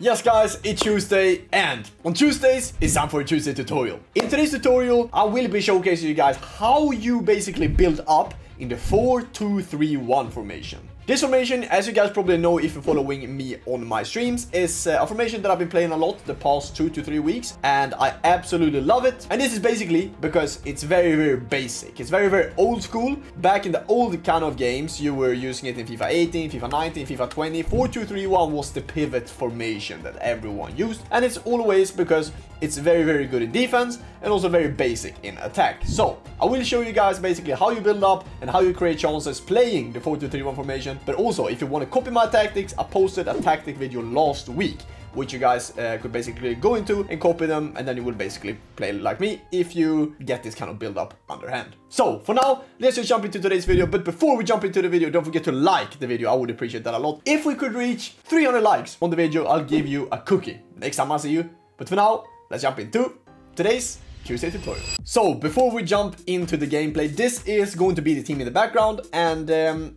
Yes guys, it's Tuesday, and on Tuesdays, it's time for a Tuesday tutorial. In today's tutorial, I will be showcasing you guys how you basically build up in the 4-2-3-1 formation. This formation, as you guys probably know if you're following me on my streams, is a formation that I've been playing a lot the past 2 to 3 weeks, and I absolutely love it. And this is basically because it's very basic. It's very old school. Back in the old kind of games, you were using it in FIFA 18, FIFA 19, FIFA 20. 4-2-3-1 was the pivot formation that everyone used, and it's always because it's very good in defense and also very basic in attack. So I will show you guys basically how you build up and how you create chances playing the 4-2-3-1 formation. But also, if you want to copy my tactics, I posted a tactic video last week, which you guys could basically go into and copy them, and then you will basically play like me if you get this kind of build up underhand. So for now, let's just jump into today's video. But before we jump into the video, don't forget to like the video. I would appreciate that a lot. If we could reach 300 likes on the video, I'll give you a cookie next time I see you. But for now, let's jump into today's Tuesday tutorial. So before we jump into the gameplay, this is going to be the team in the background, and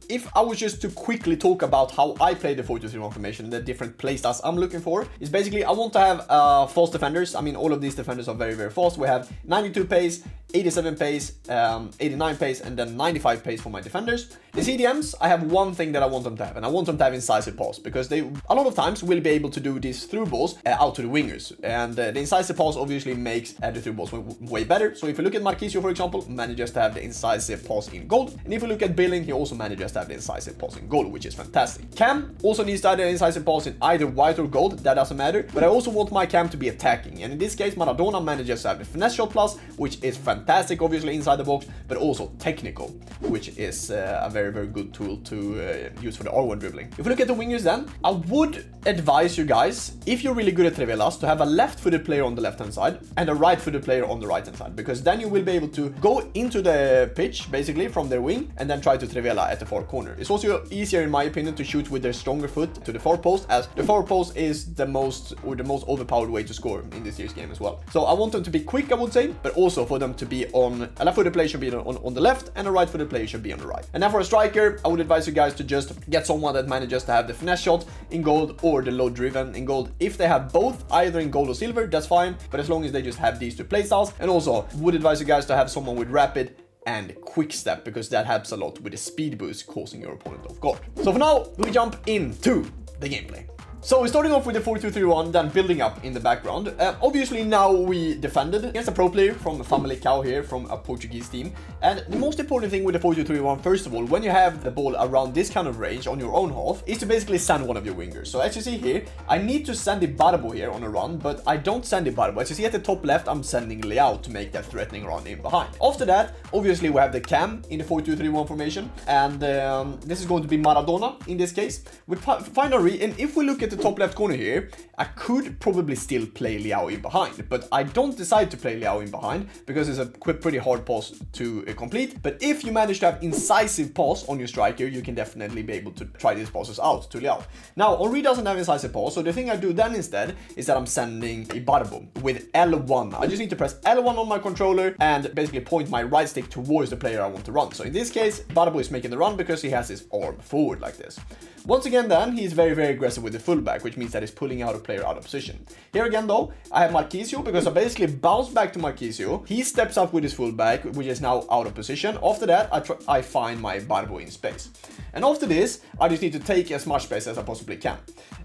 if I was just to quickly talk about how I play the 4-2-3-1 formation, the different playstyles I'm looking for is basically I want to have fast defenders. I mean, all of these defenders are very fast. We have 92 pace, 87 pace, 89 pace, and then 95 pace for my defenders. The CDMs, I have one thing that I want them to have, and I want them to have incisive pass, because they a lot of times will be able to do these through balls out to the wingers, and the incisive pass obviously makes the through balls way better. So if you look at Marquisio, for example, manages to have the incisive pass in goal, and if you look at Billing, he also manages to have the incisive pass in goal, which is fantastic. Cam also needs to have the incisive pass in either white or gold, that doesn't matter, but I also want my Cam to be attacking, and in this case Maradona manages to have the finesse shot plus, which is fantastic obviously inside the box, but also technical, which is a very good tool to use for the R1 dribbling. If we look at the wingers then, I would advise you guys, if you're really good at Trivelas, to have a left-footed player on the left-hand side and a right-footed player on the right-hand side, because then you will be able to go into the pitch basically from their wing and then try to Trivela at the far corner. It's also easier in my opinion to shoot with their stronger foot to the far post, as the far post is the most overpowered way to score in this year's game as well. So I want them to be quick, I would say, but also for them to be on a left-footed player should be on the left and a right-footed player should be on the right. And now for a striker, I would advise you guys to just get someone that manages to have the finesse shot in gold or the low driven in gold. If they have both, either in gold or silver, that's fine, but as long as they just have these two playstyles. And also would advise you guys to have someone with rapid and quick step, because that helps a lot with the speed boost causing your opponent off guard. So for now, we jump into the gameplay. So we're starting off with the 4-2-3-1, then building up in the background. Obviously now we defended against a pro player from Famalicão here, from a Portuguese team. And the most important thing with the 4-2-3-1, first of all, when you have the ball around this kind of range on your own half, is to basically send one of your wingers. So as you see here, I need to send Ibarbo here on a run, but I don't send Ibarbo. As you see at the top left, I'm sending Leao to make that threatening run in behind. After that, obviously we have the Cam in the 4-2-3-1 formation, and this is going to be Maradona in this case. With finally, and if we look at the top left corner here, I could probably still play Leao in behind, but I don't decide to play Leao in behind because it's a pretty hard pass to complete. But if you manage to have incisive pass on your striker, you can definitely be able to try these passes out to Leao. Now Henry doesn't have incisive pass, so the thing I do then instead is that I'm sending Ibarbo with L1. I just need to press L1 on my controller and basically point my right stick towards the player I want to run. So in this case, Ibarbo is making the run because he has his arm forward like this. Once again then, he's very aggressive with the fullback, which means that he's pulling out a player out of position. Here again though, I have Marquisio, because I basically bounce back to Marquisio. He steps up with his fullback, which is now out of position. After that, I find my Barbo in space. And after this, I just need to take as much space as I possibly can.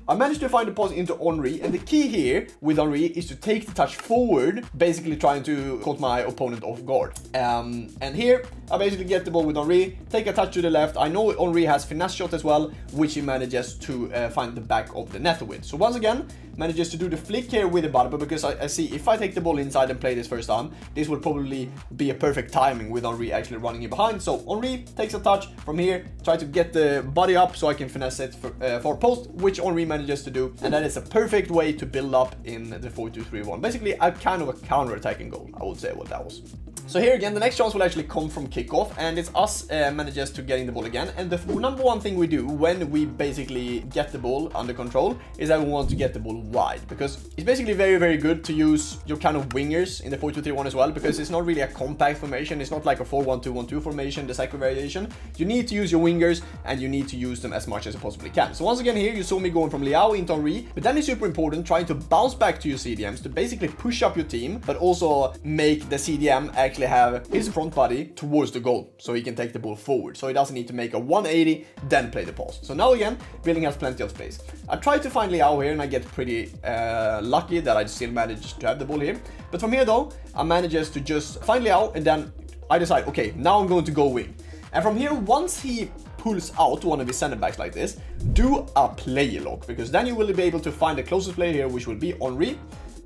I managed to find the pass into Henry, and the key here with Henry is to take the touch forward, basically trying to caught my opponent off guard. And here, I basically get the ball with Henry, take a touch to the left. I know Henry has finesse shot as well, which he manages to find the back of the net with. So once again, manages to do the flick here with the Ibarbo, because I see if I take the ball inside and play this first time, this will probably be a perfect timing with Henry actually running in behind. So Henry takes a touch from here, try to get the body up so I can finesse it for post, which Henry manages to do, and that is a perfect way to build up in the 4-2-3-1. Basically a kind of a counter-attacking goal, I would say what that was. So here again, the next chance will actually come from kickoff, and it's us manages to getting the ball again. And the number one thing we do when we basically get the ball under control is that we want to get the ball wide, because it's basically very, very good to use your kind of wingers in the 4-2-3-1 as well, because it's not really a compact formation. It's not like a 4-1-2-1-2 formation, the second variation. You need to use your wingers, and you need to use them as much as you possibly can. So once again here, you saw me going from Leao into Henry, but then it's super important trying to bounce back to your CDMs to basically push up your team, but also make the CDM actually have his front body towards the goal, so he can take the ball forward, so he doesn't need to make a 180, then play the pass. So now again, Billing has plenty of space. I try to find Leao here, and I get pretty lucky that I still managed to have the ball here. But from here though, I manages to just find Leao, and then I decide, okay, now I'm going to go wing. And from here, once he pulls out one of his center backs like this, do a player lock, because then you will be able to find the closest player here, which will be Henry.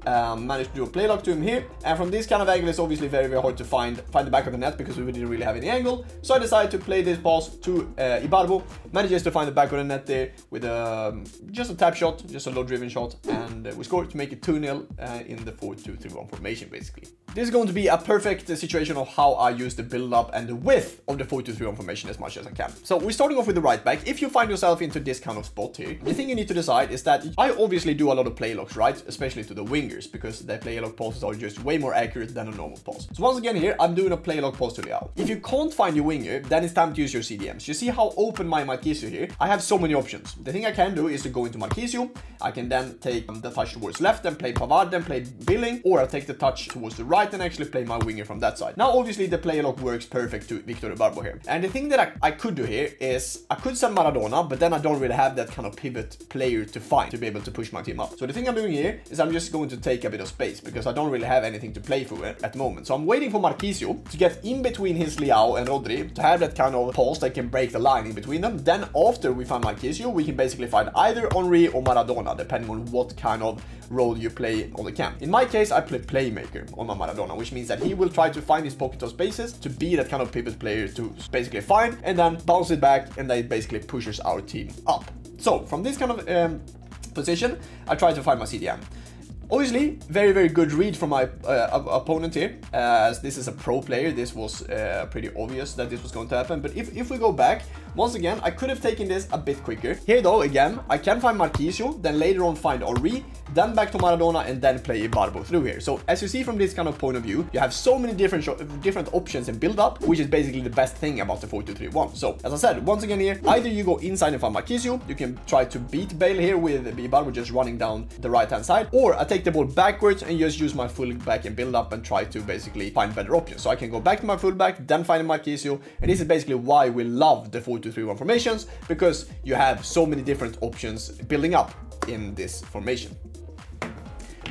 Managed to do a play lock to him here, and from this kind of angle it's obviously very, very hard to find the back of the net, because we didn't really have any angle. So I decided to play this pass to Ibarbo, manages to find the back of the net there with just a tap shot, just a low driven shot, and we scored to make it 2-0 in the 4-2-3-1 formation basically. This is going to be a perfect situation of how I use the build up and the width of the 4-2-3-1 formation as much as I can. So we're starting off with the right back. If you find yourself into this kind of spot here, the thing you need to decide is that I obviously do a lot of play locks, right? Especially to the wingers, because their play lock passes are just way more accurate than a normal pass. So once again here, I'm doing a play lock pass to Leao. If you can't find your winger, then it's time to use your CDMs. You see how open my Marquisio here? I have so many options. The thing I can do is to go into Marquisio. I can then take the touch towards left and play Pavard, then play Billing, or I take the touch towards the right and actually play my winger from that side. Now obviously the play lock works perfect to Victor Ibarbo here. And the thing that I could do here is I could send Maradona, but then I don't really have that kind of pivot player to find to be able to push my team up. So the thing I'm doing here is I'm just going to take a bit of space, because I don't really have anything to play through at the moment. So I'm waiting for Marquisio to get in between his Leao and Rodri, to have that kind of pass that can break the line in between them. Then after we find Marquisio, we can basically find either Henry or Maradona, depending on what kind of role you play on the camp. In my case, I play playmaker on my Maradona, which means that he will try to find his pocket of spaces to be that kind of pivot player to basically find and then bounce it back, and that basically pushes our team up. So from this kind of position, I try to find my CDM. Obviously, very, very good read from my opponent here, as this is a pro player. This was pretty obvious that this was going to happen. But if we go back, once again, I could have taken this a bit quicker. Here though, again, I can find Marquisio, then later on find Henry, then back to Maradona, and then play Ibarbo through here. So as you see from this kind of point of view, you have so many different options in build up, which is basically the best thing about the 4-2-3-1. So as I said, once again here, either you go inside and find Marquisio, you can try to beat Bale here with Ibarbo just running down the right hand side, or I take the ball backwards and just use my fullback and build up and try to basically find better options. So I can go back to my fullback, then find Marquisio, and this is basically why we love the 4-2-3-1 formations, because you have so many different options building up in this formation.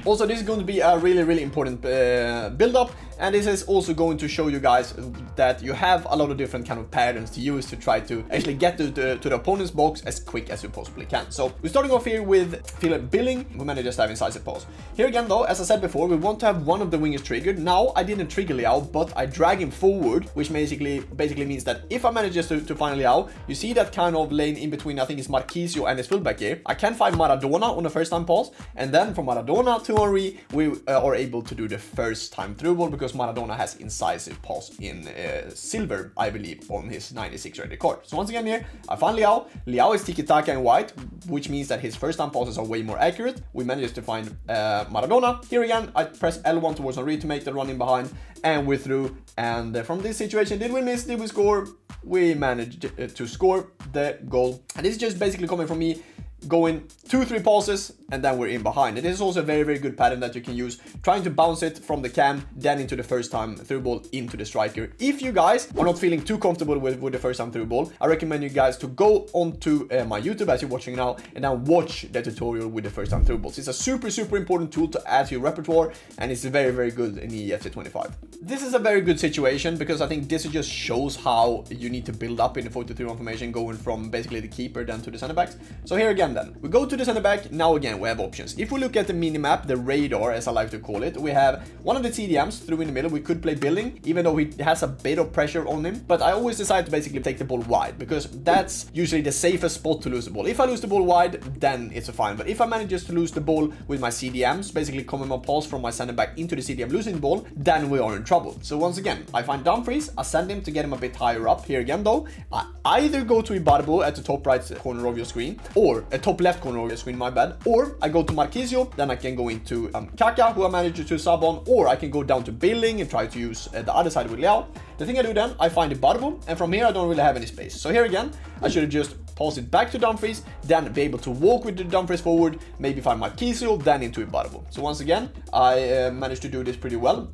Also, this is going to be a really, really important build-up, and this is also going to show you guys that you have a lot of different kind of patterns to use to try to actually get to the opponent's box as quick as you possibly can. So we're starting off here with Philip Billing, who manages to have incisive pass. Here again though, as I said before, we want to have one of the wingers triggered. Now I didn't trigger Leao, but I drag him forward, which basically means that if I manage to find Leao, you see that kind of lane in between, I think it's Marquisio and his fullback here. I can find Maradona on the first time pass, and then from Maradona to Henry, we are able to do the first time through ball, because Maradona has incisive pass in silver, I believe, on his 96 ready card. So once again here, I find Leao. Leao is tiki-taka in white, which means that his first time passes are way more accurate. We managed to find Maradona. Here again, I press L1 towards Henry to make the run in behind, and we're through. And from this situation, did we miss? Did we score? We managed to score the goal. And this is just basically coming from me going 2-3 passes, and then we're in behind. And this is also a very, very good pattern that you can use, trying to bounce it from the cam, then into the first time through ball into the striker. If you guys are not feeling too comfortable with the first time through ball, I recommend you guys to go onto my YouTube as you're watching now, and now watch the tutorial with the first time through balls. It's a super, super important tool to add to your repertoire, and it's very, very good in EFC 25. This is a very good situation, because I think this just shows how you need to build up in the 4-2-3-1 formation, going from basically the keeper then to the center backs. So here again then, we go to the center back. Now again, we have options. If we look at the minimap, the radar, as I like to call it, we have one of the TDMs through in the middle. We could play Billing, even though he has a bit of pressure on him. But I always decide to basically take the ball wide, because that's usually the safest spot to lose the ball. If I lose the ball wide, then it's fine. But if I manage to lose the ball with my CDMs, basically coming my pass from my center back into the CDM, losing the ball, then we are in trouble. So once again, I find Dumfries, I send him to get him a bit higher up. Here again though, I either go to Ibarbo at the top right corner of your screen, or a top left corner of your screen, my bad, or I go to Marquisio, then I can go into Kaka, who I managed to sub on, or I can go down to Billing and try to use the other side with Leao. The thing I do then, I find Ibarbo, and from here I don't really have any space. So here again, I should have just pass it back to Dumfries, then be able to walk with the Dumfries forward, maybe find Marquisio, then into Ibarbo. So once again, I managed to do this pretty well.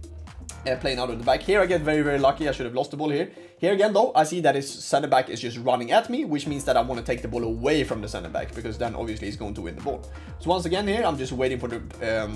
Playing out of the back. Here I get very, very lucky. I should have lost the ball here. Here again though, I see that his center back is just running at me, which means that I want to take the ball away from the center back, because then obviously he's going to win the ball. So once again here, I'm just waiting for the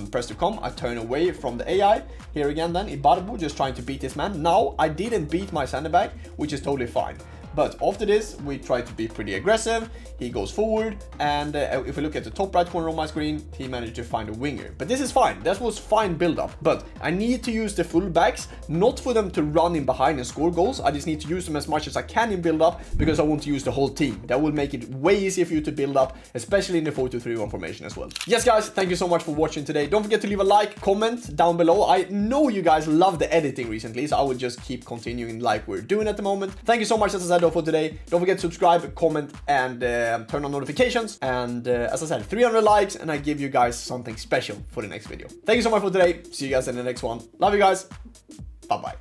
press to come. I turn away from the AI. Here again then, Ibarbo just trying to beat this man. Now, I didn't beat my center back, which is totally fine. But after this, we try to be pretty aggressive. He goes forward, and if we look at the top right corner of my screen, he managed to find a winger. But this is fine. That was fine build-up. But I need to use the full backs, not for them to run in behind and score goals. I just need to use them as much as I can in build-up, because I want to use the whole team. That will make it way easier for you to build up, especially in the 4-2-3-1 formation as well. Yes, guys, thank you so much for watching today. Don't forget to leave a like, comment down below. I know you guys love the editing recently, so I will just keep continuing like we're doing at the moment. Thank you so much, as I said, for today. Don't forget to subscribe, comment, and turn on notifications. And as I said, 300 likes, and I give you guys something special for the next video. Thank you so much for today. See you guys in the next one. Love you guys. Bye-bye.